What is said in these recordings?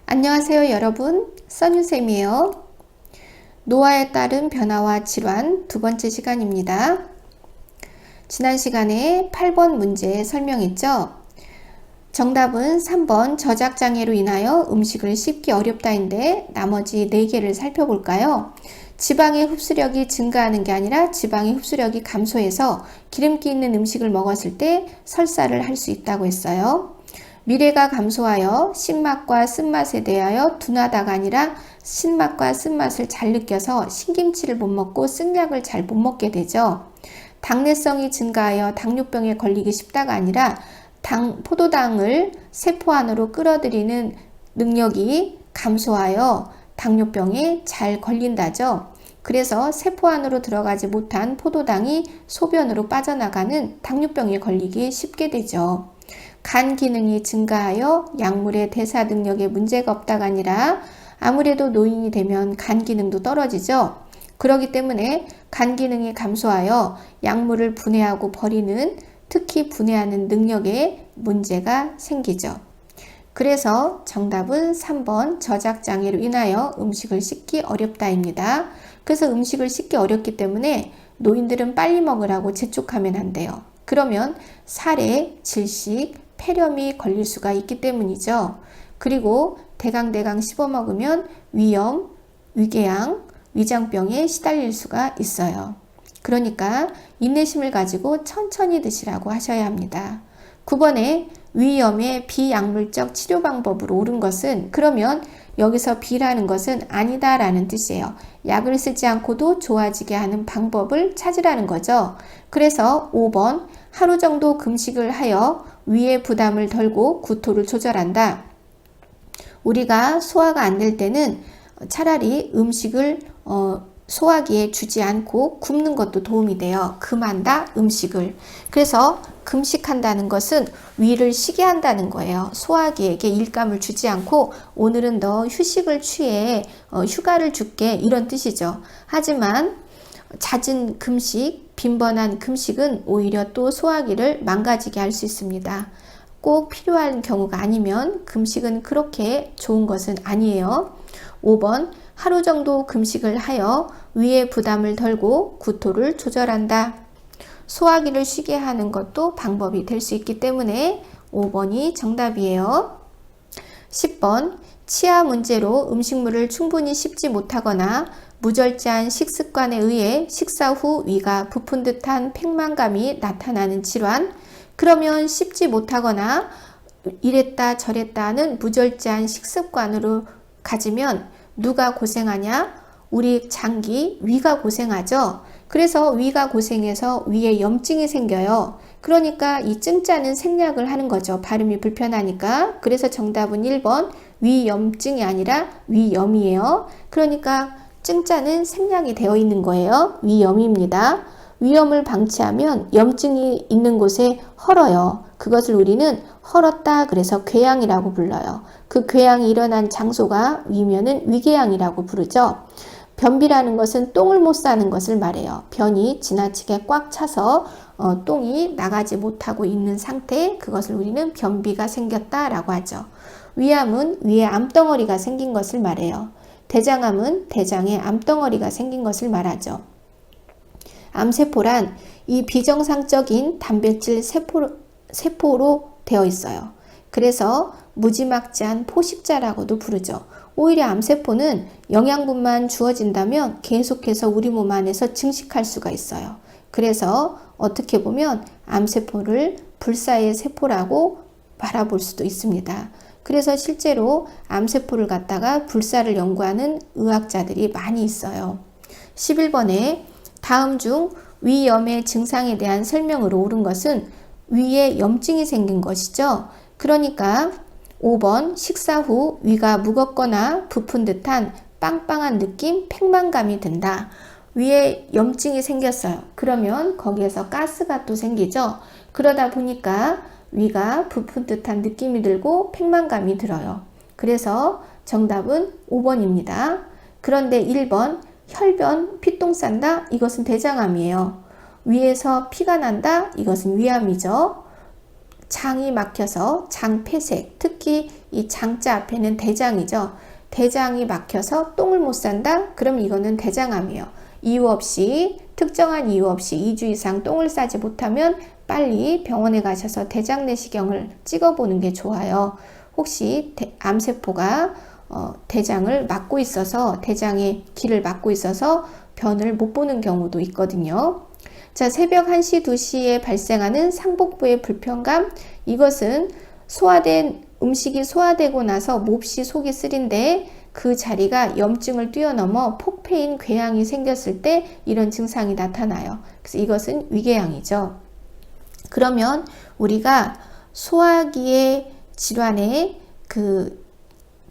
안녕하세요 여러분, 써니쌤이에요. 노화에 따른 변화와 질환 두 번째 시간입니다. 지난 시간에 8번 문제 설명했죠. 정답은 3번 저작장애로 인하여 음식을 씹기 어렵다인데 나머지 4개를 살펴볼까요? 지방의 흡수력이 증가하는 게 아니라 지방의 흡수력이 감소해서 기름기 있는 음식을 먹었을 때 설사를 할 수 있다고 했어요. 미래가 감소하여 신맛과 쓴맛에 대하여 둔하다가 아니라 신맛과 쓴맛을 잘 느껴서 신김치를 못 먹고 쓴약을 잘 못 먹게 되죠. 당내성이 증가하여 당뇨병에 걸리기 쉽다가 아니라 포도당을 세포 안으로 끌어들이는 능력이 감소하여 당뇨병에 잘 걸린다죠. 그래서 세포 안으로 들어가지 못한 포도당이 소변으로 빠져나가는 당뇨병에 걸리기 쉽게 되죠. 간 기능이 증가하여 약물의 대사 능력에 문제가 없다가 아니라 아무래도 노인이 되면 간 기능도 떨어지죠. 그렇기 때문에 간 기능이 감소하여 약물을 분해하고 버리는, 특히 분해하는 능력에 문제가 생기죠. 그래서 정답은 3번 저작장애로 인하여 음식을 씹기 어렵다입니다. 그래서 음식을 씹기 어렵기 때문에 노인들은 빨리 먹으라고 재촉하면 안 돼요. 그러면 살에 질식, 폐렴이 걸릴 수가 있기 때문이죠. 그리고 대강대강 씹어 먹으면 위염, 위궤양, 위장병에 시달릴 수가 있어요. 그러니까 인내심을 가지고 천천히 드시라고 하셔야 합니다. 9번에 위염의 비약물적 치료 방법으로 옳은 것은, 그러면 여기서 비라는 것은 아니다 라는 뜻이에요. 약을 쓰지 않고도 좋아지게 하는 방법을 찾으라는 거죠. 그래서 5번 하루 정도 금식을 하여 위의 부담을 덜고 구토를 조절한다. 우리가 소화가 안 될 때는 차라리 음식을 소화기에 주지 않고 굽는 것도 도움이 돼요. 금한다, 음식을. 그래서 금식한다는 것은 위를 쉬게 한다는 거예요. 소화기에게 일감을 주지 않고 오늘은 너 휴식을 취해, 휴가를 줄게, 이런 뜻이죠. 하지만 잦은 금식, 빈번한 금식은 오히려 또 소화기를 망가지게 할 수 있습니다. 꼭 필요한 경우가 아니면 금식은 그렇게 좋은 것은 아니에요. 5번 하루 정도 금식을 하여 위의 부담을 덜고 구토를 조절한다. 소화기를 쉬게 하는 것도 방법이 될 수 있기 때문에 5번이 정답이에요. 10번 치아 문제로 음식물을 충분히 씹지 못하거나 무절제한 식습관에 의해 식사 후 위가 부푼 듯한 팽만감이 나타나는 질환. 그러면 씹지 못하거나 이랬다 저랬다 하는 무절제한 식습관으로 가지면 누가 고생하냐? 우리 장기, 위가 고생하죠. 그래서 위가 고생해서 위에 염증이 생겨요. 그러니까 이 증자는 생략을 하는 거죠. 발음이 불편하니까. 그래서 정답은 1번 위염증이 아니라 위염이에요. 그러니까 증자는 생략이 되어 있는 거예요. 위염입니다. 위염을 방치하면 염증이 있는 곳에 헐어요. 그것을 우리는 헐었다 그래서 궤양이라고 불러요. 그 궤양이 일어난 장소가 위면은 위궤양이라고 부르죠. 변비라는 것은 똥을 못 싸는 것을 말해요. 변이 지나치게 꽉 차서 똥이 나가지 못하고 있는 상태, 그것을 우리는 변비가 생겼다라고 하죠. 위암은 위에 암덩어리가 생긴 것을 말해요. 대장암은 대장에 암덩어리가 생긴 것을 말하죠. 암세포란 이 비정상적인 단백질 세포로 되어 있어요. 그래서 무지막지한 포식자라고도 부르죠. 오히려 암세포는 영양분만 주어진다면 계속해서 우리 몸 안에서 증식할 수가 있어요. 그래서 어떻게 보면 암세포를 불사의 세포라고 바라볼 수도 있습니다. 그래서 실제로 암세포를 갖다가 불사를 연구하는 의학자들이 많이 있어요. 11번에 다음 중 위염의 증상에 대한 설명으로 옳은 것은 위에 염증이 생긴 것이죠. 그러니까 5번 식사 후 위가 무겁거나 부푼 듯한 빵빵한 느낌, 팽만감이 든다. 위에 염증이 생겼어요. 그러면 거기에서 가스가 또 생기죠. 그러다 보니까 위가 부푼 듯한 느낌이 들고 팽만감이 들어요. 그래서 정답은 5번입니다. 그런데 1번 혈변, 피똥 싼다? 이것은 대장암이에요. 위에서 피가 난다? 이것은 위암이죠. 장이 막혀서 장 폐색, 특히 이 장자 앞에는 대장이죠. 대장이 막혀서 똥을 못 싼다? 그럼 이거는 대장암이에요. 이유 없이, 특정한 이유 없이 2주 이상 똥을 싸지 못하면 빨리 병원에 가셔서 대장 내시경을 찍어보는 게 좋아요. 혹시 암세포가 대장을 막고 있어서, 대장의 길을 막고 있어서 변을 못 보는 경우도 있거든요. 자, 새벽 1시, 2시에 발생하는 상복부의 불편감, 이것은 음식이 소화되고 나서 몹시 속이 쓰린데 그 자리가 염증을 뛰어넘어 폭패인 궤양이 생겼을 때 이런 증상이 나타나요. 그래서 이것은 위궤양이죠. 그러면 우리가 소화기의 질환의 그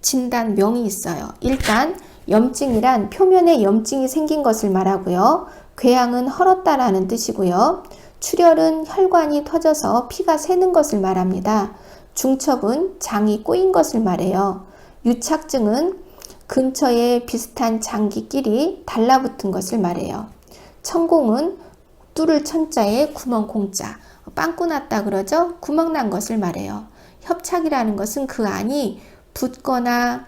진단명이 있어요. 일단 염증이란 표면에 염증이 생긴 것을 말하고요. 궤양은 헐었다라는 뜻이고요. 출혈은 혈관이 터져서 피가 새는 것을 말합니다. 중첩은 장이 꼬인 것을 말해요. 유착증은 근처에 비슷한 장기끼리 달라붙은 것을 말해요. 천공은 뚫을 천자에 구멍 공자, 빵꾸 났다 그러죠? 구멍 난 것을 말해요. 협착이라는 것은 그 안이 붓거나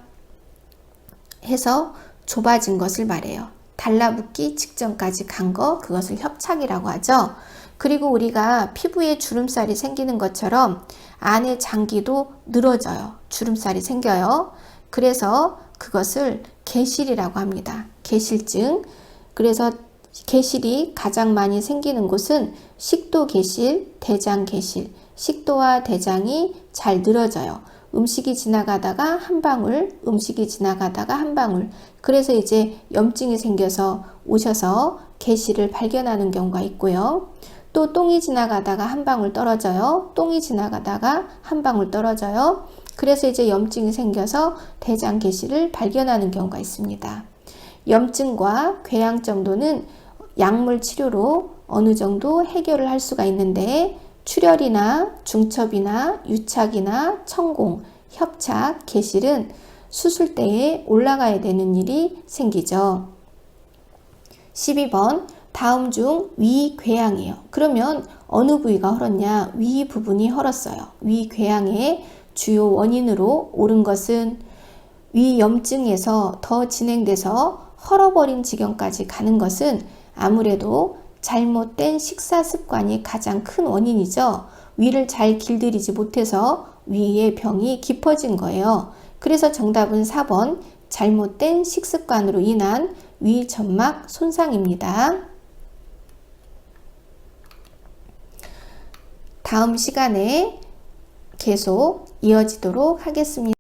해서 좁아진 것을 말해요. 달라붙기 직전까지 간 거, 그것을 협착이라고 하죠. 그리고 우리가 피부에 주름살이 생기는 것처럼 안에 장기도 늘어져요. 주름살이 생겨요. 그래서 그것을 개실이라고 합니다. 개실증. 그래서 개실이 가장 많이 생기는 곳은 식도개실, 대장개실. 식도와 대장이 잘 늘어져요. 음식이 지나가다가 한 방울, 음식이 지나가다가 한 방울. 그래서 이제 염증이 생겨서 오셔서 개실을 발견하는 경우가 있고요. 또 똥이 지나가다가 한 방울 떨어져요. 똥이 지나가다가 한 방울 떨어져요. 그래서 이제 염증이 생겨서 대장 개실을 발견하는 경우가 있습니다. 염증과 궤양 정도는 약물 치료로 어느 정도 해결을 할 수가 있는데 출혈이나 중첩이나 유착이나 천공, 협착, 개실은 수술대에 올라가야 되는 일이 생기죠. 12번 다음 중 위궤양이에요. 그러면 어느 부위가 헐었냐? 위 부분이 헐었어요. 위궤양의 주요 원인으로 옳은 것은 위염증에서 더 진행돼서 헐어버린 지경까지 가는 것은 아무래도 잘못된 식사 습관이 가장 큰 원인이죠. 위를 잘 길들이지 못해서 위의 병이 깊어진 거예요. 그래서 정답은 4번 잘못된 식습관으로 인한 위점막 손상입니다. 다음 시간에 계속 이어지도록 하겠습니다.